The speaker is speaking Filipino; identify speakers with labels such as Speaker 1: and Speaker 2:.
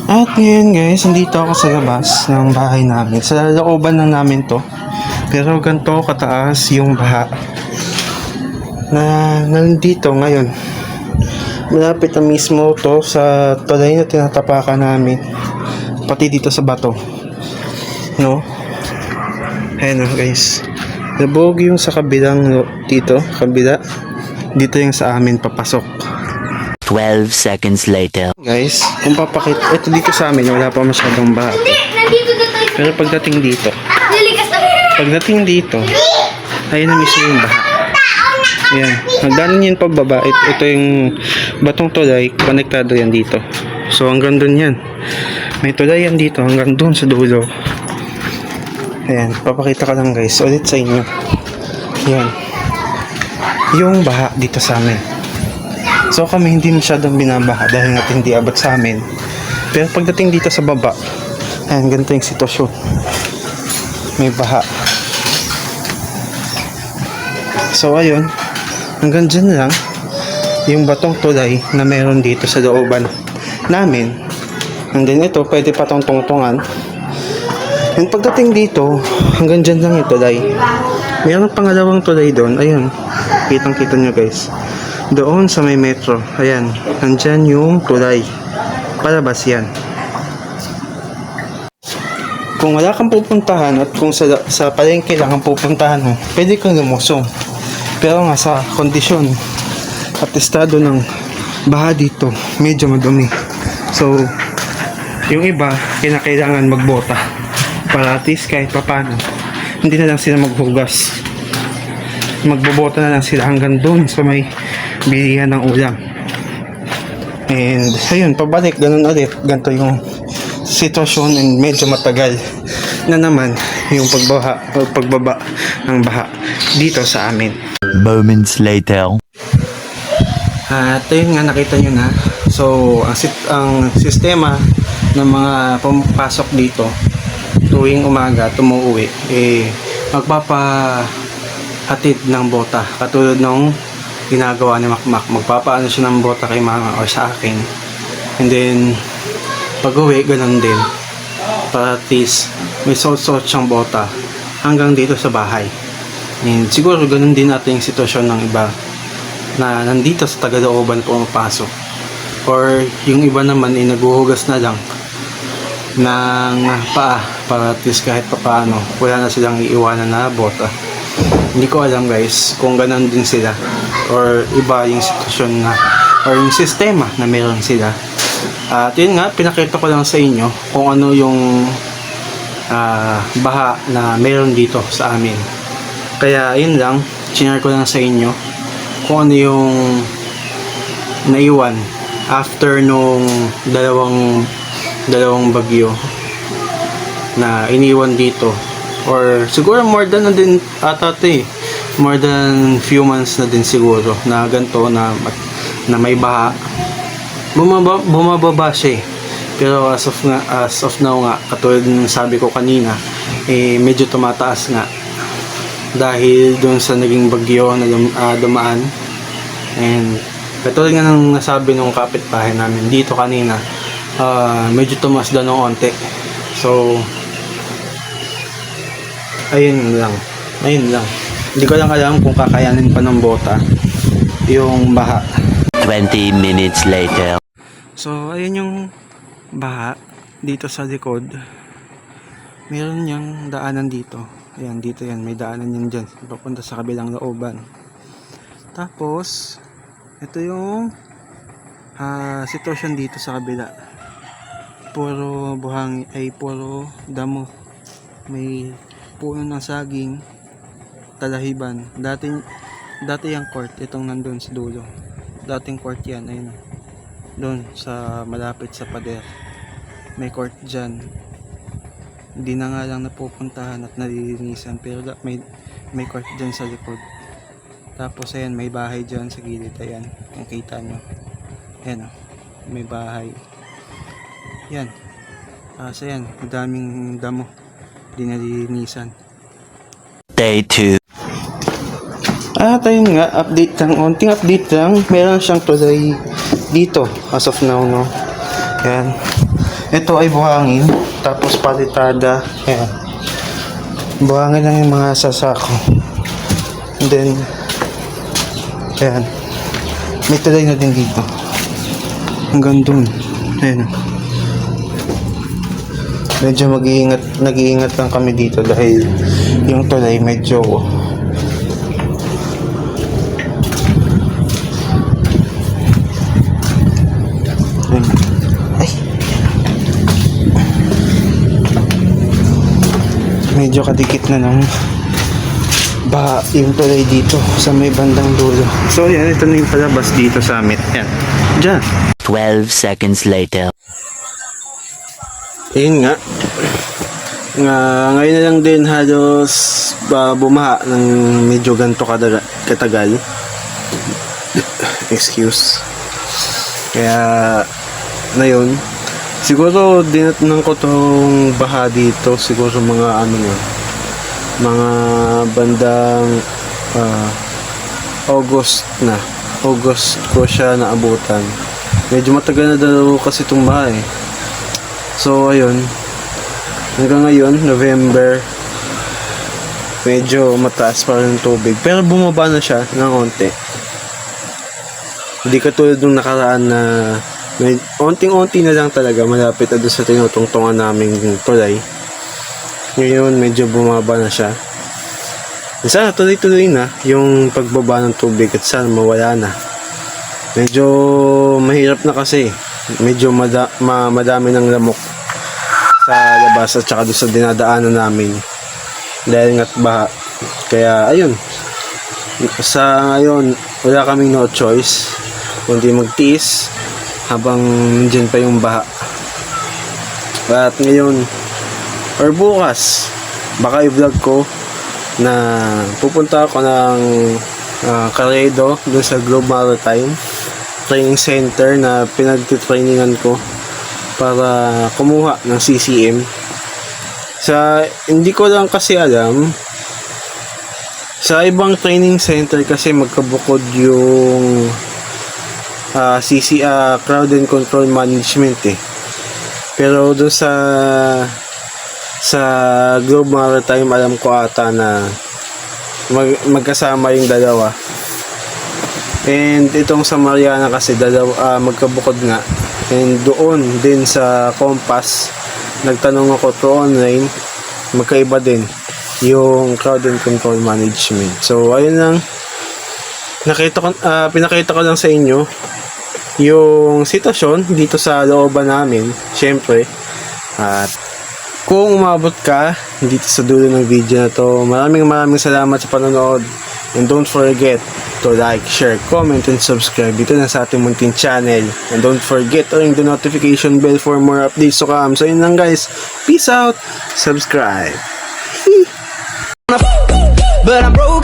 Speaker 1: At ngayon guys, nandito ako sa labas ng bahay namin. Sa looban na namin to. Pero ganito kataas yung baha na nandito ngayon. Malapit na mismo to sa tulay na tinatapakan namin. Pati dito sa bato. No? Ayan o guys. Labog yung sa kabilang dito. Kabila. Dito yung sa amin papasok.
Speaker 2: 12 seconds later.
Speaker 1: Guys, kung papakita, ito dito sa amin, wala pa masyadong baha. Pero pagdating dito, ayun na mismo yung baha. Ayan, hanggang yun pababa, ito yung batong tulay, konektado yan dito. So hanggang dun yan. May tulay yan dito, hanggang dun sa dulo. Ayan, papakita ka lang guys, ulit sa inyo. Ayan, yung baha dito sa amin. So kami hindi masyadong binabaha dahil nga hindi abot sa amin. Pero pagdating dito sa baba, ayan, ganito yung sitwasyon. May baha. So ayun, hanggang dyan lang yung batong tulay na meron dito sa looban namin. And then ito, pwede pa tong tungtungan. And pagdating dito, hanggang dyan lang yung tulay. Mayroon pangalawang tulay doon. Ayun, kitang-kita nyo guys. Doon sa may metro. Ayan. Nandyan yung tulay. Palabas yan. Kung wala kang pupuntahan at kung sa palengke lang ang pupuntahan mo, pwede kang lumusong. Pero nga sa kondisyon at estado ng baha dito, medyo madumi. So, yung iba, kinakailangan magbota. Para at least kahit papano, hindi na lang sila maghugas. Magbobota na lang sila hanggang doon sa may bilihan ng ulam. And ayun, pabalik, ganun ulit. Ganito yung sitwasyon and medyo matagal na naman yung pagbaba ng baha dito sa amin.
Speaker 2: Moments later.
Speaker 1: At ayun nga, nakita nyo na. So, ang sistema ng mga pumapasok dito tuwing umaga, tumuuwi, magpapahatid ng bota. Katulad nung ginagawa ni Makmak, magpapaano siya ng bota kay mama o sa akin, and then pag uwi ganun din, para at least may suot-suot siyang bota hanggang dito sa bahay. And siguro ganun din natin yung sitwasyon ng iba na nandito sa tagalooban pumapasok, or yung iba naman ay naguhugas na lang ng paa para at least kahit papaano wala na silang iiwanan na bota. Hindi ko alam guys kung ganun din sila or iba yung sitwasyon na or yung sistema na meron sila. At yun nga, pinakita ko lang sa inyo kung ano yung baha na meron dito sa amin. Kaya yun lang, sinare ko lang sa inyo kung ano yung naiwan after nung dalawang bagyo na iniwan dito. Or siguro more than na din ata ito more than few months na din siguro na ganito na may baha. Bumababa siya pero as of now nga, katulad ng sabi ko kanina, medyo tumataas nga dahil doon sa naging bagyo na dumaan. And katulad nga ng nasabi ng kapitbahay namin dito kanina, medyo tumaas daw ng onte. So ayun lang. Hindi ko lang alam kung kakayanin pa ng bota yung baha.
Speaker 2: 20 minutes later.
Speaker 1: So ayun yung baha dito sa likod. Meron yung daanan dito. Ayan, dito yan. May daanan yan dyan. Papunta sa kabilang looban. Tapos ito yung sitwasyon dito sa kabila. Puro buhangin, puro damo. May puno ng saging, talahiban. Dati yung court, itong nandun sa dulo. Dating court yan, ayun. Doon sa malapit sa pader. May court dyan. Hindi na nga lang napupuntahan at nalilinisan, pero may court dyan sa likod. Tapos ayan, may bahay dyan sa gilid. Ayan, kung kita nyo. Ayan, may bahay. Yan. So yan, madaming damo. Dinalinisan.
Speaker 2: Day 2.
Speaker 1: At ayun nga, onting update lang. Meron siyang tulay dito as of now, no? Yan. Ito ay buhangin, tapos palitada. Ayan. Buhangin lang yung mga sasako. And then, ayan. May tulay na din dito. Hanggang dun. Ayan. Medyo nag-iingat lang kami dito dahil yung tulay medyo ay medyo kadikit na ng ba yung tulay dito sa may bandang dulo. So yan, ito na yung palabas dito sa amin. Yan. Diyan.
Speaker 2: 12 seconds later.
Speaker 1: Ayun nga. Ngayon na lang din halos bumaha ng medyo ganito katagal. Excuse. Kaya na yun. Siguro dinatnan ko tong baha dito. Siguro mga ano yun. Mga bandang August na. August ko siya naabutan. Medyo matagal na daw kasi itong baha eh. So, ayun. Hanggang ngayon, November, medyo mataas pa rin yung tubig. Pero bumaba na siya ng onte. Hindi katulad nung nakaraan na may onting-onti na lang talaga malapit na doon sa tinutungtungan naming tulay. Ngayon, medyo bumaba na siya. Sana tuloy-tuloy na yung pagbaba ng tubig at sana mawala na. Medyo mahirap na kasi. Medyo madami ng lamok sa labas at saka doon sa dinadaanan namin dahil nga't baha. Kaya ayun, sa ngayon wala kaming no choice kundi magtiis habang nandiyan pa yung baha. At ngayon or bukas baka i-vlog ko na pupunta ako ng Caredo doon sa Globe Maritime Training Center na pinagtitrainingan ko para kumuha ng CCM. Hindi ko lang kasi alam sa ibang training center kasi magkabukod yung Crowd and Control Management eh. Pero doon sa Globe Maritime alam ko ata na magkasama yung dalawa. And itong sa Mariana kasi magkabukod nga. And doon din sa Compass, nagtanong ako to online, magkaiba din yung Crowd and Control Management. So ayun lang, pinakita ko lang sa inyo yung sitwasyon dito sa looban namin, syempre. At kung umabot ka dito sa dulo ng video na to, maraming salamat sa panonood. And don't forget to like, share, comment, and subscribe dito na sa ating munting channel. And don't forget to ring the notification bell for more updates to come. So yun lang guys, peace out, subscribe.
Speaker 3: But I'm broke.